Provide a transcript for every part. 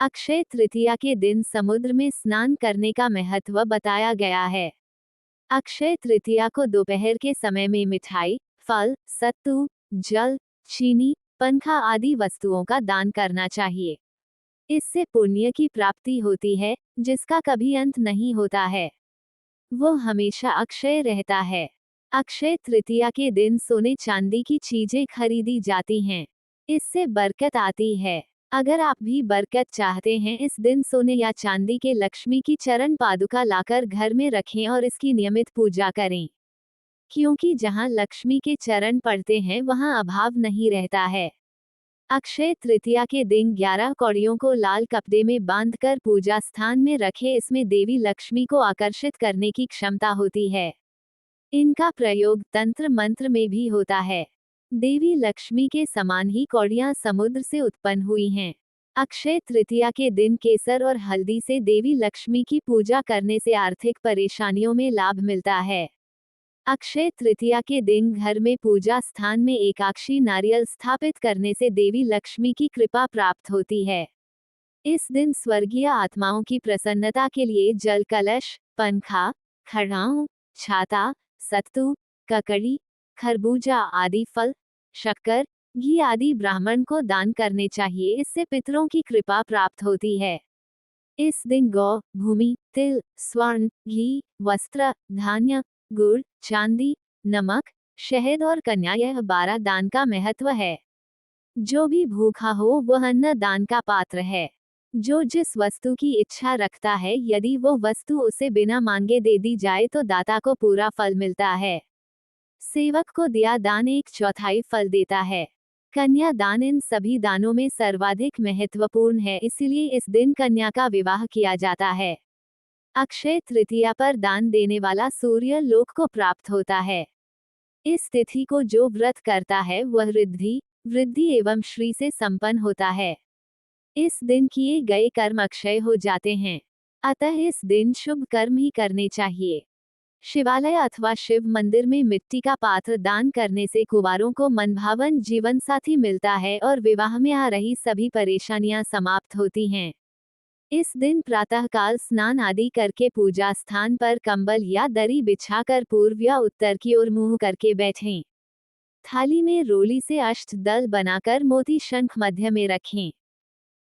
अक्षय तृतीया के दिन समुद्र में स्नान करने का महत्व बताया गया है। अक्षय तृतीया को दोपहर के समय में मिठाई, फल, सत्तू, जल, चीनी, पंखा आदि वस्तुओं का दान करना चाहिए। इससे पुण्य की प्राप्ति होती है, जिसका कभी अंत नहीं होता है। वो हमेशा अक्षय रहता है। अक्षय तृतीया के दिन सोने चांदी की चीजें खरीदी जाती हैं। इससे बरकत आती है। अगर आप भी बरकत चाहते हैं, इस दिन सोने या चांदी के लक्ष्मी की चरण पादुका लाकर घर में रखें और इसकी नियमित पूजा करें। क्योंकि जहां लक्ष्मी के चरण पड़ते हैं, वहां अभाव नहीं रहता है। अक्षय तृतीया के दिन 11 कौड़ियों को लाल कपड़े में बांधकर पूजा स्थान में रखें। इसमें देवी लक्ष्मी को आकर्षित करने की क्षमता होती है। इनका प्रयोग तंत्र मंत्र में भी होता है। देवी लक्ष्मी के समान ही कौड़ियां समुद्र से उत्पन्न हुई हैं। अक्षय तृतीया के दिन केसर और हल्दी से देवी लक्ष्मी की पूजा करने से आर्थिक परेशानियों में लाभ मिलता है। अक्षय तृतीया के दिन घर में पूजा स्थान में एकाक्षी नारियल स्थापित करने से देवी लक्ष्मी की कृपा प्राप्त होती है। इस दिन स्वर्गीय आत्माओं की प्रसन्नता के लिए जल कलश, पंखा, खड़ाऊ, छाता, सत्तू, ककड़ी, खरबूजा आदि फल, शक्कर, घी आदि ब्राह्मण को दान करने चाहिए। इससे पितरों की कृपा प्राप्त होती है। इस दिन गौ, भूमि, तिल, स्वर्ण, घी, वस्त्र, धान्य, गुड़, चांदी, नमक, शहद और कन्या, यह 12 दान का महत्व है। जो भी भूखा हो वह अन्न दान का पात्र है। जो जिस वस्तु की इच्छा रखता है, यदि वो वस्तु उसे बिना मांगे दे दी जाए तो दाता को पूरा फल मिलता है। सेवक को दिया दान 1/4 फल देता है। कन्या दान इन सभी दानों में सर्वाधिक महत्वपूर्ण है, इसलिए इस दिन कन्या का विवाह किया जाता है। अक्षय तृतीया पर दान देने वाला सूर्य लोक को प्राप्त होता है। इस तिथि को जो व्रत करता है वह रिद्धि, वृद्धि एवं श्री से संपन्न होता है। इस दिन किए गए कर्म अक्षय हो जाते हैं। अतः इस दिन शुभ कर्म ही करने चाहिए। शिवालय अथवा शिव मंदिर में मिट्टी का पात्र दान करने से कुंवारों को मनभावन जीवन साथी मिलता है और विवाह में आ रही सभी परेशानियां समाप्त होती हैं। इस दिन प्रातःकाल स्नान आदि करके पूजा स्थान पर कंबल या दरी बिछाकर पूर्व या उत्तर की ओर मुंह करके बैठें। थाली में रोली से अष्टदल बनाकर मोती शंख मध्य में रखें।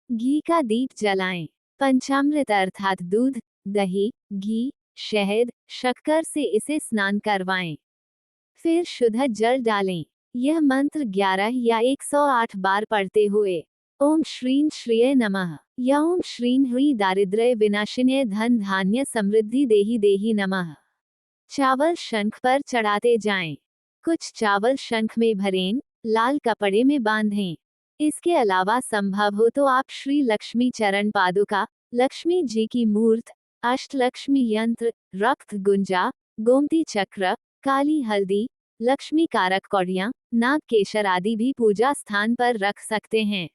घी का दीप जलाएं। पंचामृत अर्थात दूध, दही, घी, शहद, शक्कर से इसे स्नान करवाएं। फिर शुद्ध जल डालें। यह मंत्र 11 या 108 बार पढ़ते हुए ओम श्रीं श्रिये नमः या ओम श्रीं ह्री दारिद्र्य विनाशिन्ये धन धान्य समृद्धि देहि देहि नमः चावल शंख पर चढ़ाते जाएं। कुछ चावल शंख में भरें, लाल कपड़े में बांधें। इसके अलावा संभव हो तो आप श्री लक्ष्मी चरण पादुका, लक्ष्मी जी की मूर्त, अष्टलक्ष्मी यंत्र, रक्त गुंजा, गोमती चक्र, काली हल्दी, लक्ष्मी कारक कौड़ियां, नाग केशर आदि भी पूजा स्थान पर रख सकते हैं,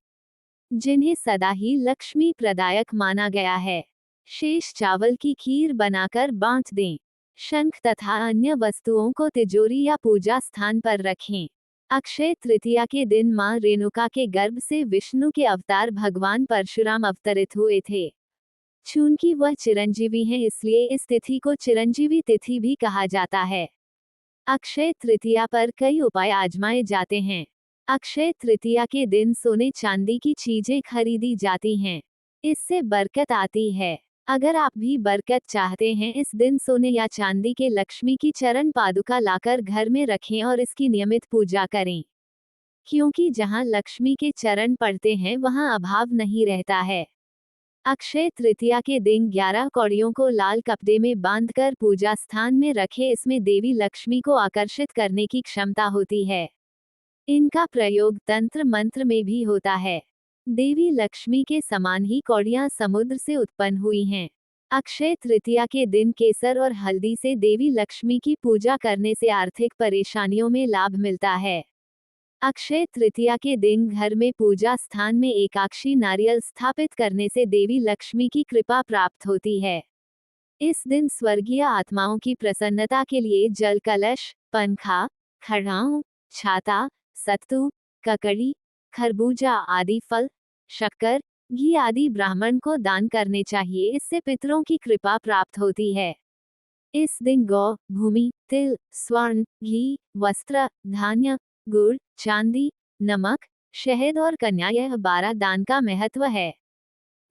जिन्हें सदा ही लक्ष्मी प्रदायक माना गया है। शेष चावल की खीर बनाकर बांट दें। शंख तथा अन्य वस्तुओं को तिजोरी या पूजा स्थान पर रखें। अक्षय तृतीया के दिन मां रेणुका के गर्भ से विष्णु के अवतार भगवान परशुराम अवतरित हुए थे। चूंकि वह चिरंजीवी हैं, इसलिए इस तिथि को चिरंजीवी तिथि भी कहा जाता है। अक्षय तृतीया पर कई उपाय आजमाए जाते हैं। अक्षय तृतीया के दिन सोने चांदी की चीजें खरीदी जाती हैं। इससे बरकत आती है। अगर आप भी बरकत चाहते हैं, इस दिन सोने या चांदी के लक्ष्मी की चरण पादुका लाकर घर में रखें और इसकी नियमित पूजा करें। क्योंकि जहां लक्ष्मी के चरण पड़ते हैं, वहां अभाव नहीं रहता है। अक्षय तृतीया के दिन 11 कौड़ियों को लाल कपड़े में बांधकर पूजा स्थान में रखें। इसमें देवी लक्ष्मी को आकर्षित करने की क्षमता होती है। इनका प्रयोग तंत्र मंत्र में भी होता है। देवी लक्ष्मी के समान ही कौड़ियां समुद्र से उत्पन्न हुई हैं। अक्षय तृतीया के दिन केसर और हल्दी से देवी लक्ष्मी की पूजा करने से आर्थिक परेशानियों में लाभ मिलता है। अक्षय तृतीया के दिन घर में पूजा स्थान में एकाक्षी नारियल स्थापित करने से देवी लक्ष्मी की कृपा प्राप्त होती है। इस दिन स्वर्गीय आत्माओं की प्रसन्नता के लिए जल कलश, पंखा, खड़ाऊ, छाता, सत्तू, ककड़ी, खरबूजा आदि फल, शक्कर, घी आदि ब्राह्मण को दान करने चाहिए, इससे पितरों की कृपा प्राप्त होती है। इस दिन गौ, भूमि, तिल, स्वर्ण, घी, वस्त्र, धान्य, गुड़, चांदी, नमक, शहद और कन्या, यह 12 दान का महत्व है।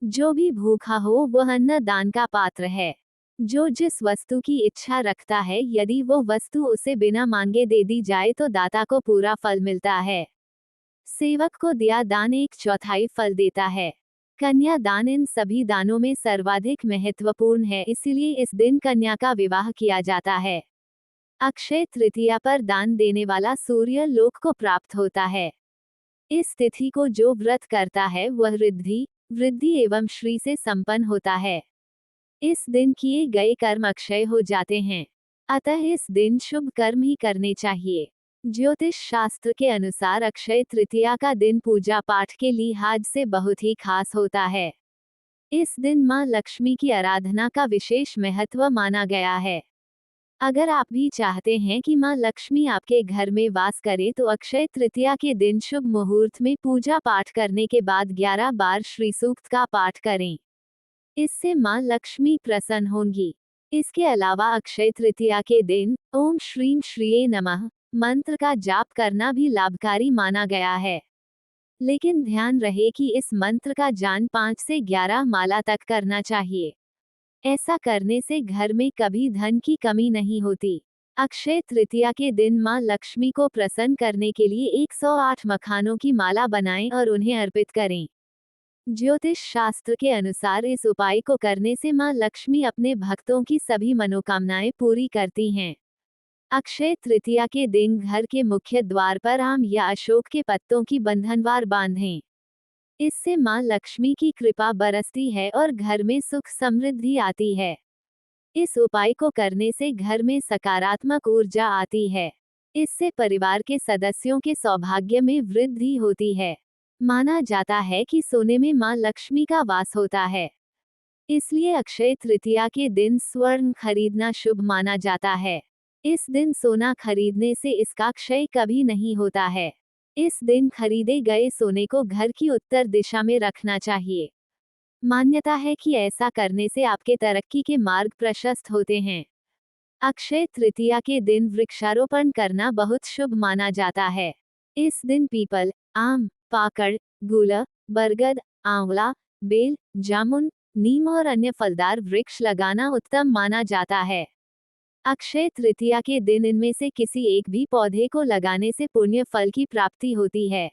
जो भी भूखा हो वह अन्न दान का पात्र है। जो जिस वस्तु की इच्छा रखता है, यदि वो वस्तु उसे बिना मांगे दे दी जाए तो दाता को पूरा फल मिलता है। सेवक को दिया दान 1/4 फल देता है। कन्या दान इन सभी दानों में सर्वाधिक महत्वपूर्ण है, इसलिए इस दिन कन्या का विवाह किया जाता है। अक्षय तृतीया पर दान देने वाला सूर्य लोक को प्राप्त होता है। इस तिथि को जो व्रत करता है वह रिद्धि, वृद्धि एवं श्री से संपन्न होता है। इस दिन किए गए कर्म अक्षय हो जाते हैं, अतः इस दिन शुभ कर्म ही करने चाहिए। ज्योतिष शास्त्र के अनुसार अक्षय तृतीया का दिन पूजा पाठ के लिहाज से बहुत ही खास होता है। इस दिन मां लक्ष्मी की आराधना का विशेष महत्व माना गया है। अगर आप भी चाहते हैं कि मां लक्ष्मी आपके घर में वास करे तो अक्षय तृतीया के दिन शुभ मुहूर्त में पूजा पाठ करने के बाद 11 बार श्री सूक्त का पाठ करें। इससे मां लक्ष्मी प्रसन्न होंगी। इसके अलावा अक्षय तृतीया के दिन ओम श्रीम श्रीये नमः मंत्र का जाप करना भी लाभकारी माना गया है। लेकिन ध्यान रहे कि इस मंत्र का जाप 5 से 11 माला तक करना चाहिए। ऐसा करने से घर में कभी धन की कमी नहीं होती। अक्षय तृतीया के दिन मां लक्ष्मी को प्रसन्न करने के लिए 108 मखानों की माला बनाएं और उन्हें अर्पित करें। ज्योतिष शास्त्र के अनुसार इस उपाय को करने से मां लक्ष्मी अपने भक्तों की सभी मनोकामनाएं पूरी करती हैं। अक्षय तृतीया के दिन घर के मुख्य द्वार पर आम या अशोक के पत्तों की बंधनवार बांधें। इससे मां लक्ष्मी की कृपा बरसती है और घर में सुख समृद्धि आती है। इस उपाय को करने से घर में सकारात्मक ऊर्जा आती है। इससे परिवार के सदस्यों के सौभाग्य में वृद्धि होती है। माना जाता है कि सोने में मां लक्ष्मी का वास होता है, इसलिए अक्षय तृतीया के दिन स्वर्ण खरीदना शुभ माना जाता है। इस दिन सोना खरीदने से इसका क्षय कभी नहीं होता है। इस दिन खरीदे गए सोने को घर की उत्तर दिशा में रखना चाहिए। मान्यता है कि ऐसा करने से आपके तरक्की के मार्ग प्रशस्त होते हैं। अक्षय तृतीया के दिन वृक्षारोपण करना बहुत शुभ माना जाता है। इस दिन पीपल, आम, पाकड़, गूलर, बरगद, आंवला, बेल, जामुन, नीम और अन्य फलदार वृक्ष लगाना उत्तम माना जाता है। अक्षय तृतीया के दिन इनमें से किसी एक भी पौधे को लगाने से पुण्य फल की प्राप्ति होती है।